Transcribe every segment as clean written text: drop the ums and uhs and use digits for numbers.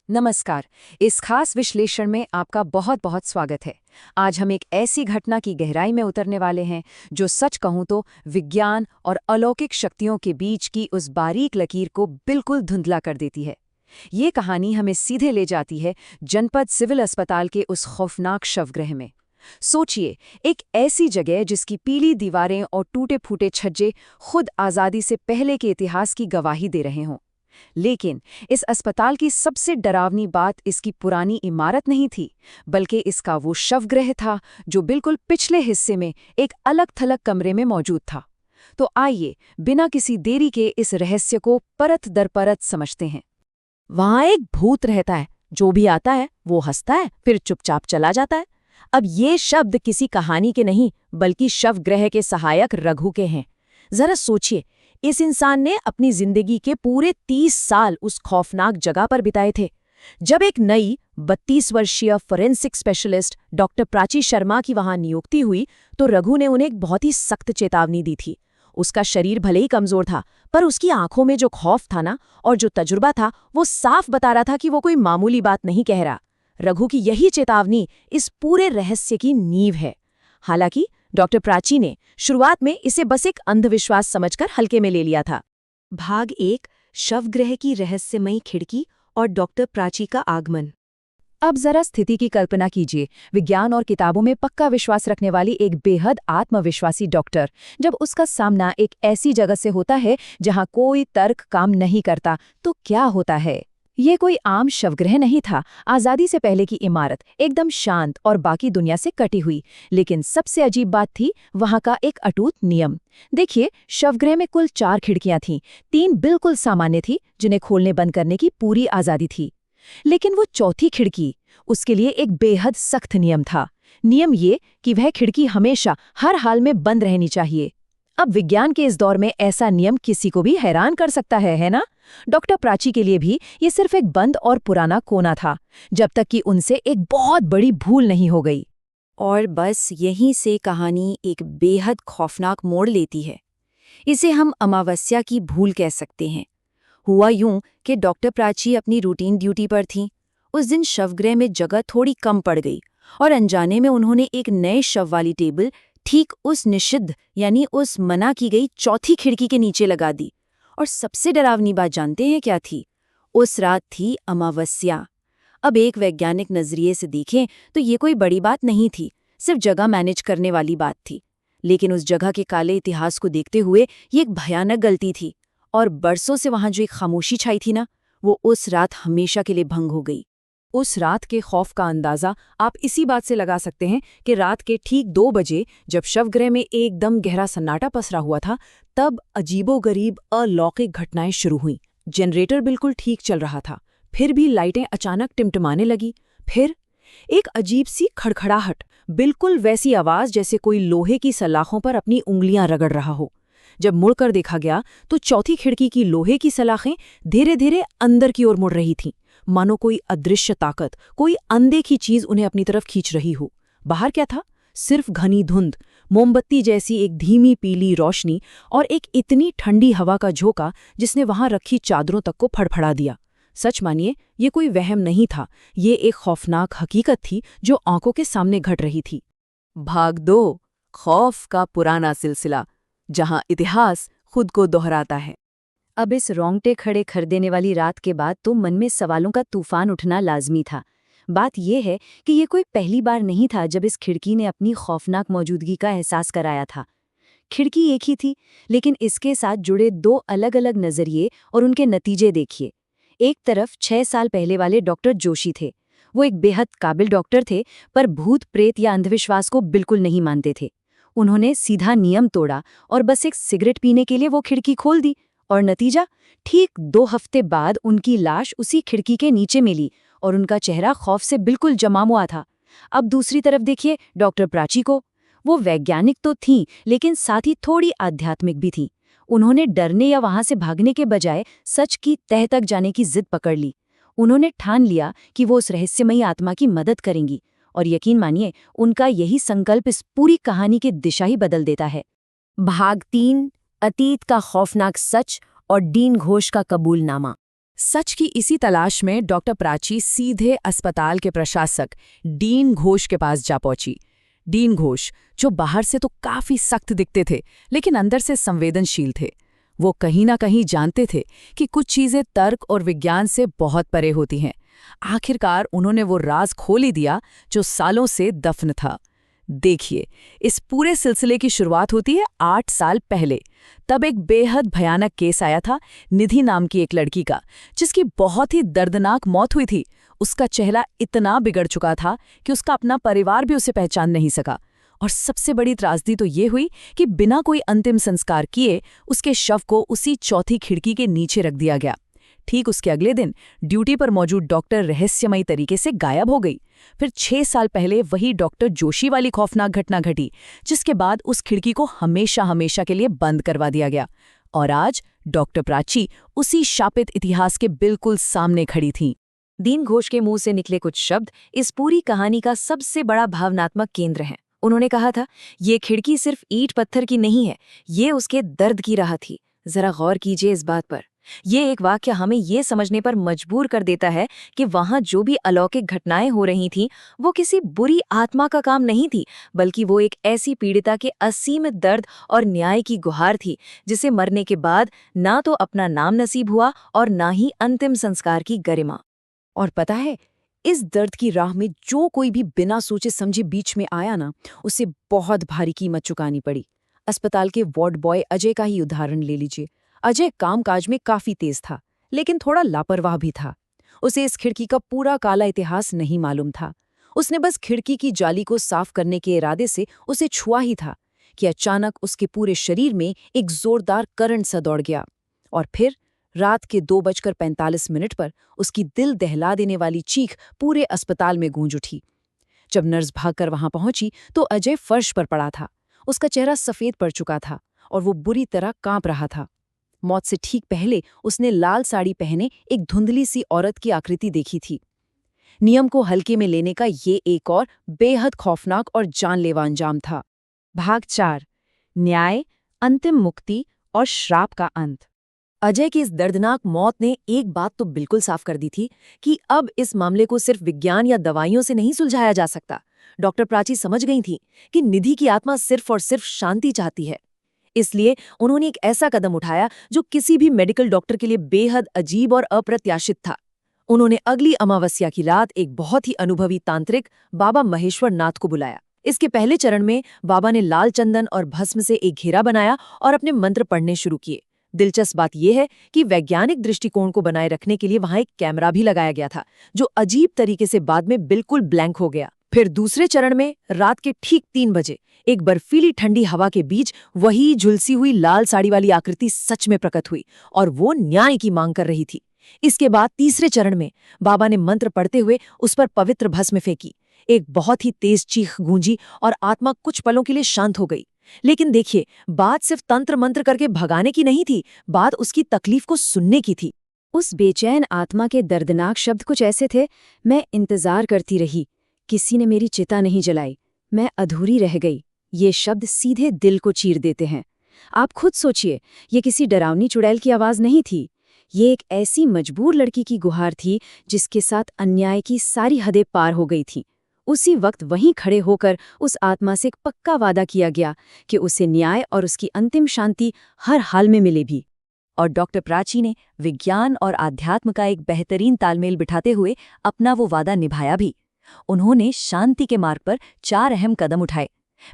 नमस्कार। इस खास विश्लेषण में आपका बहुत बहुत स्वागत है। आज हम एक ऐसी घटना की गहराई में उतरने वाले हैं जो सच कहूं तो विज्ञान और अलौकिक शक्तियों के बीच की उस बारीक लकीर को बिल्कुल धुंधला कर देती है। ये कहानी हमें सीधे ले जाती है जनपद सिविल अस्पताल के उस खौफनाक शवगृह में। सोचिए, एक ऐसी जगह जिसकी पीली दीवारें और टूटे-फूटे छज्जे खुद आज़ादी से पहले के इतिहास की गवाही दे रहे हों। लेकिन इस अस्पताल की सबसे डरावनी बात इसकी पुरानी इमारत नहीं थी, बल्कि इसका वो शवगृह था जो बिल्कुल पिछले हिस्से में एक अलग-थलग कमरे में मौजूद था। तो आइए, बिना किसी देरी के इस रहस्य को परत दर परत समझते हैं। वहां एक भूत रहता है, जो भी आता है वो हंसता है, फिर चुपचाप चला जाता है। अब ये शब्द किसी कहानी के नहीं, बल्कि शवगृह के सहायक रघु के हैं। जरा सोचिए, इस इंसान ने अपनी जिंदगी के पूरे 30 साल उस खौफनाक जगह पर बिताए थे। जब एक नई 32 वर्षीय forensic specialist doctor Prachi Sharma की वहां नियुक्ति हुई, तो रघु ने उन्हें एक बहुत ही सख्त चेतावनी दी थी। उसका शरीर भले ही कमजोर था, पर उसकी आंखों में जो खौफ था ना, और जो तजुर्बा था, वो साफ बता रहा था कि वो कोई मामूली बात नहीं कह रहा। रघु की यही चेतावनी इस पूरे रहस्य की नींव है। हालांकि डॉक्टर प्राची ने शुरुआत में इसे बस एक अंधविश्वास समझकर हल्के में ले लिया था। भाग 1, शवगृह की रहस्यमयी खिड़की और डॉक्टर प्राची का आगमन। अब जरा स्थिति की कल्पना कीजिए। विज्ञान और किताबों में पक्का विश्वास रखने वाली एक बेहद आत्मविश्वासी डॉक्टर, जब उसका सामना एक ऐसी जगह से होता है जहां कोई तर्क काम नहीं करता, तो क्या होता है? ये कोई आम शवगृह नहीं था। आज़ादी से पहले की इमारत, एकदम शांत और बाकी दुनिया से कटी हुई। लेकिन सबसे अजीब बात थी वहां का एक अटूट नियम। देखिए, शवगृह में कुल 4 खिड़कियां थीं। 3 बिल्कुल सामान्य थी, जिन्हें खोलने बंद करने की पूरी आज़ादी थी। लेकिन वो चौथी खिड़की, उसके लिए एक बेहद सख्त नियम था। नियम ये कि वह खिड़की हमेशा हर हाल में बंद रहनी चाहिए। अब विज्ञान के इस दौर में ऐसा नियम किसी को भी हैरान कर सकता है ना? डॉक्टर प्राची के लिए भी ये सिर्फ एक बंद और पुराना कोना था, जब तक कि उनसे एक बहुत बड़ी भूल नहीं हो गई। और बस यहीं से कहानी एक बेहद खौफनाक मोड़ लेती है। इसे हम अमावस्या की भूल कह सकते हैं। हुआ यूं कि डॉक्टर प्राची अपनी रूटीन ड्यूटी पर थीं। उस दिन शवगृह में जगह थोड़ी कम पड़ गई और अनजाने में उन्होंने एक नए शव वाली टेबल ठीक उस निषिद्ध यानी उस मना की गई चौथी खिड़की के नीचे लगा दी। और सबसे डरावनी बात जानते हैं क्या थी? उस रात थी अमावस्या। अब एक वैज्ञानिक नजरिए से देखें तो ये कोई बड़ी बात नहीं थी, सिर्फ जगह मैनेज करने वाली बात थी। लेकिन उस जगह के काले इतिहास को देखते हुए ये एक भयानक गलती थी। और बरसों से वहां जो एक खामोशी छाई थी ना, वो उस रात हमेशा के लिए भंग हो गई। उस रात के खौफ का अंदाजा आप इसी बात से लगा सकते हैं कि रात के ठीक 2 बजे, जब शवगृह में एकदम गहरा सन्नाटा पसरा हुआ था, तब अजीबोगरीब अलौकिक घटनाएं शुरू हुईं। जनरेटर बिल्कुल ठीक चल रहा था, फिर भी लाइटें अचानक टिमटिमाने लगी। फिर एक अजीब सी खड़खड़ाहट, बिल्कुल वैसी आवाज जैसे कोई लोहे की सलाखों पर अपनी उंगलियां रगड़ रहा हो। जब मुड़कर देखा गया तो चौथी खिड़की की लोहे की सलाखें धीरे धीरे अंदर की ओर मुड़ रही थीं, मानो कोई अदृश्य ताकत, कोई अनदेखी चीज उन्हें अपनी तरफ खींच रही हो। बाहर क्या था? सिर्फ घनी धुंध, मोमबत्ती जैसी एक धीमी पीली रोशनी और एक इतनी ठंडी हवा का झोंका जिसने वहां रखी चादरों तक को फड़फड़ा दिया। सच मानिए, ये कोई वहम नहीं था, ये एक खौफनाक हकीकत थी जो आंखों के सामने घट रही थी। भाग 2, खौफ का पुराना सिलसिला, जहां इतिहास खुद को दोहराता है। अब इस रोंगटे खड़े कर देने वाली रात के बाद तो मन में सवालों का तूफान उठना लाजमी था। बात यह है कि ये कोई पहली बार नहीं था जब इस खिड़की ने अपनी खौफनाक मौजूदगी का एहसास कराया था। खिड़की एक ही थी, लेकिन इसके साथ जुड़े 2 अलग-अलग नजरिए और उनके नतीजे देखिए। एक तरफ 6 साल पहले वाले डॉक्टर जोशी थे। वो एक बेहद काबिल डॉक्टर थे, पर भूत प्रेत या अंधविश्वास को बिल्कुल नहीं मानते थे। उन्होंने सीधा नियम तोड़ा और बस एक सिगरेट पीने के लिए वो खिड़की खोल दी, और नतीजा, ठीक 2 हफ्ते बाद उनकी लाश उसी खिड़की के नीचे मिली और उनका चेहरा खौफ से बिल्कुल जमा हुआ था। अब दूसरी तरफ देखिए डॉक्टर प्राची को। वो वैज्ञानिक तो थीं, लेकिन साथ ही थोड़ी आध्यात्मिक भी थीं। उन्होंने डरने या वहां से भागने के बजाय सच की तह तक जाने की जिद पकड़ ली। उन्होंने ठान लिया कि वो उस रहस्यमयी आत्मा की मदद करेंगी, और यकीन मानिए, उनका यही संकल्प इस पूरी कहानी की दिशा ही बदल देता है। भाग 3, अतीत का खौफनाक सच और डीन घोष का कबूलनामा। सच की इसी तलाश में डॉक्टर प्राची सीधे अस्पताल के प्रशासक डीन घोष के पास जा पहुंची। डीन घोष, जो बाहर से तो काफी सख्त दिखते थे लेकिन अंदर से संवेदनशील थे। वो कहीं ना कहीं जानते थे कि कुछ चीजें तर्क और विज्ञान से बहुत परे होती हैं। आखिरकार उन्होंने वो राज खोल ही दिया जो सालों से दफन था। देखिए, इस पूरे सिलसिले की शुरुआत होती है 8 साल पहले। तब एक बेहद भयानक केस आया था निधि नाम की एक लड़की का, जिसकी बहुत ही दर्दनाक मौत हुई थी। उसका चेहरा इतना बिगड़ चुका था कि उसका अपना परिवार भी उसे पहचान नहीं सका। और सबसे बड़ी त्रासदी तो ये हुई कि बिना कोई अंतिम संस्कार किए उसके शव को उसी चौथी खिड़की के नीचे रख दिया गया। ठीक उसके अगले दिन ड्यूटी पर मौजूद डॉक्टर रहस्यमयी तरीके से गायब हो गई। फिर 6 साल पहले वही डॉक्टर जोशी वाली खौफनाक घटना घटी, जिसके बाद उस खिड़की को हमेशा हमेशा के लिए बंद करवा दिया गया। और आज डॉक्टर प्राची उसी शापित इतिहास के बिल्कुल सामने खड़ी थीं। दीन घोष के मुंह से निकले कुछ शब्द इस पूरी कहानी का सबसे बड़ा भावनात्मक केंद्र हैं। उन्होंने कहा था, ये खिड़की सिर्फ ईंट पत्थर की नहीं है, ये उसके दर्द की राह थी। जरा गौर कीजिए इस बात पर। ये एक वाक्य हमें ये समझने पर मजबूर कर देता है कि वहां जो भी अलौकिक घटनाएं हो रही थीं, वो किसी बुरी आत्मा का काम नहीं थी, बल्कि वो एक ऐसी पीड़िता के असीमित दर्द और न्याय की गुहार थी, जिसे मरने के बाद ना तो अपना नाम नसीब हुआ और ना ही अंतिम संस्कार की गरिमा। और पता है, इस दर्द की राह में जो कोई भी बिना सोचे समझे बीच में आया ना, उसे बहुत भारी कीमत चुकानी पड़ी। अस्पताल के वार्ड बॉय अजय का ही उदाहरण ले लीजिए। अजय कामकाज में काफी तेज था, लेकिन थोड़ा लापरवाह भी था। उसे इस खिड़की का पूरा काला इतिहास नहीं मालूम था। उसने बस खिड़की की जाली को साफ करने के इरादे से उसे छुआ ही था कि अचानक उसके पूरे शरीर में एक जोरदार करंट सा दौड़ गया। और फिर रात के 2:45 पर उसकी दिल दहला देने वाली चीख पूरे अस्पताल में गूंज उठी। जब नर्स भागकर वहां पहुंची तो अजय फर्श पर पड़ा था। उसका चेहरा सफेद पड़ चुका था और वो बुरी तरह कांप रहा था। मौत से ठीक पहले उसने लाल साड़ी पहने एक धुंधली सी औरत की आकृति देखी थी। नियम को हल्के में लेने का ये एक और बेहद खौफनाक और जानलेवा अंजाम था। भाग 4, न्याय, अंतिम मुक्ति और श्राप का अंत। अजय की इस दर्दनाक मौत ने एक बात तो बिल्कुल साफ कर दी थी कि अब इस मामले को सिर्फ विज्ञान या दवाइयों से नहीं सुलझाया जा सकता। डॉक्टर प्राची समझ गई थी कि निधि की आत्मा सिर्फ और सिर्फ शांति चाहती है। इसलिए उन्होंने एक ऐसा कदम उठाया जो किसी भी मेडिकल डॉक्टर के लिए बेहद अजीब और अप्रत्याशित था। उन्होंने अगली अमावस्या की रात एक बहुत ही अनुभवी तांत्रिक बाबा महेश्वर नाथ को बुलाया। इसके पहले चरण में बाबा ने लाल चंदन और भस्म से एक घेरा बनाया और अपने मंत्र पढ़ने शुरू किए। दिलचस्प बात यह है कि वैज्ञानिक दृष्टिकोण को बनाए रखने के लिए वहां एक कैमरा भी लगाया गया था, जो अजीब तरीके से बाद में बिल्कुल ब्लैंक हो गया। फिर दूसरे चरण में रात के ठीक 3 बजे एक बर्फीली ठंडी हवा के बीच वही झुलसी हुई लाल साड़ी वाली आकृति सच में प्रकट हुई और वो न्याय की मांग कर रही थी। इसके बाद तीसरे चरण में बाबा ने मंत्र पढ़ते हुए उस पर पवित्र भस्म फेंकी। एक बहुत ही तेज चीख गूंजी और आत्मा कुछ पलों के लिए शांत हो गई। लेकिन देखिए, बात सिर्फ तंत्र मंत्र करके भगाने की नहीं थी, बात उसकी तकलीफ को सुनने की थी। उस बेचैन आत्मा के दर्दनाक शब्द कुछ ऐसे थे, मैं इंतजार करती रही, किसी ने मेरी चिता नहीं जलाई, मैं अधूरी रह गई। ये शब्द सीधे दिल को चीर देते हैं। आप खुद सोचिए, ये किसी डरावनी चुड़ैल की आवाज नहीं थी। ये एक ऐसी मजबूर लड़की की गुहार थी जिसके साथ अन्याय की सारी हदें पार हो गई थीं। उसी वक्त वहीं खड़े होकर उस आत्मा से एक पक्का वादा किया गया कि उसे न्याय और उसकी अंतिम शांति हर हाल में मिले भी। और डॉक्टर प्राची ने विज्ञान और आध्यात्म का एक बेहतरीन तालमेल बिठाते हुए अपना वो वादा निभाया भी। उन्होंने शांति के मार्ग पर 4 अहम कदम उठाए।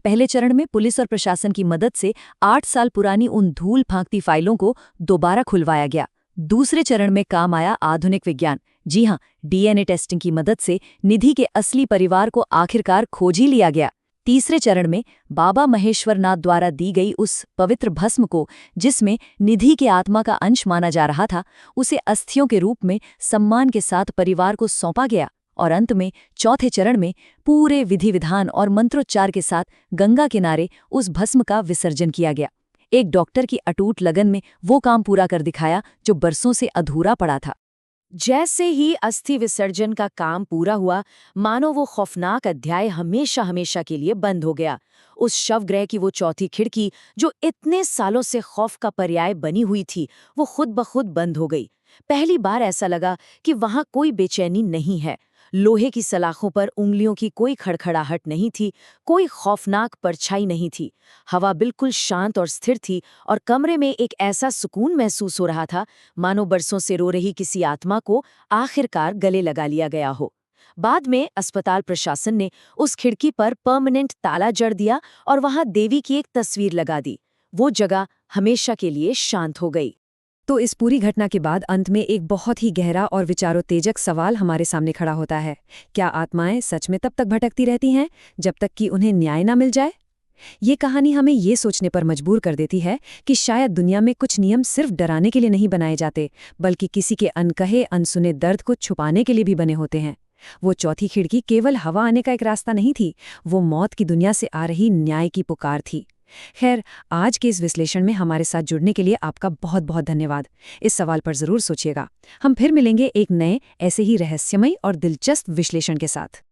पहले चरण में पुलिस और प्रशासन की मदद से 8 साल पुरानी उन धूल फांकती फाइलों को दोबारा खुलवाया गया। दूसरे चरण में काम आया आधुनिक विज्ञान। जी हां, डीएनए टेस्टिंग की मदद से निधि के असली परिवार को आखिरकार खोज ही लिया गया। तीसरे चरण में बाबा महेश्वर नाथ द्वारा दी गई उस पवित्र भस्म को, जिसमें निधि के आत्मा का अंश माना जा रहा था, उसे अस्थियों के रूप में सम्मान के साथ परिवार को सौंपा गया। और अंत में चौथे चरण में पूरे विधि विधान और मंत्रोच्चार के साथ गंगा किनारे उस भस्म का विसर्जन किया गया। एक डॉक्टर की अटूट लगन में वो काम पूरा कर दिखाया जो बरसों से अधूरा पड़ा था। जैसे ही अस्थि विसर्जन का काम पूरा हुआ, मानो वो खौफनाक अध्याय हमेशा हमेशा के लिए बंद हो गया। उस शवगृह की वो चौथी खिड़की, जो इतने सालों से खौफ का पर्याय बनी हुई थी, वो खुद ब खुद बंद हो गई। पहली बार ऐसा लगा कि वहां कोई बेचैनी नहीं है। लोहे की सलाखों पर उंगलियों की कोई खड़खड़ाहट नहीं थी, कोई खौफनाक परछाई नहीं थी। हवा बिल्कुल शांत और स्थिर थी और कमरे में एक ऐसा सुकून महसूस हो रहा था मानो बरसों से रो रही किसी आत्मा को आखिरकार गले लगा लिया गया हो। बाद में अस्पताल प्रशासन ने उस खिड़की पर परमानेंट ताला जड़ दिया और वहां देवी की एक तस्वीर लगा दी। वो जगह हमेशा के लिए शांत हो गई। तो इस पूरी घटना के बाद अंत में एक बहुत ही गहरा और विचारोत्तेजक सवाल हमारे सामने खड़ा होता है। क्या आत्माएं सच में तब तक भटकती रहती हैं जब तक कि उन्हें न्याय न मिल जाए? ये कहानी हमें ये सोचने पर मजबूर कर देती है कि शायद दुनिया में कुछ नियम सिर्फ डराने के लिए नहीं बनाए जाते, बल्कि किसी के अनकहे अनसुने दर्द को छुपाने के लिए भी बने होते हैं। वो चौथी खिड़की केवल हवा आने का एक रास्ता नहीं थी, वो मौत की दुनिया से आ रही न्याय की पुकार थी। खैर, आज के इस विश्लेषण में हमारे साथ जुड़ने के लिए आपका बहुत बहुत धन्यवाद। इस सवाल पर जरूर सोचिएगा। हम फिर मिलेंगे एक नए ऐसे ही रहस्यमय और दिलचस्प विश्लेषण के साथ।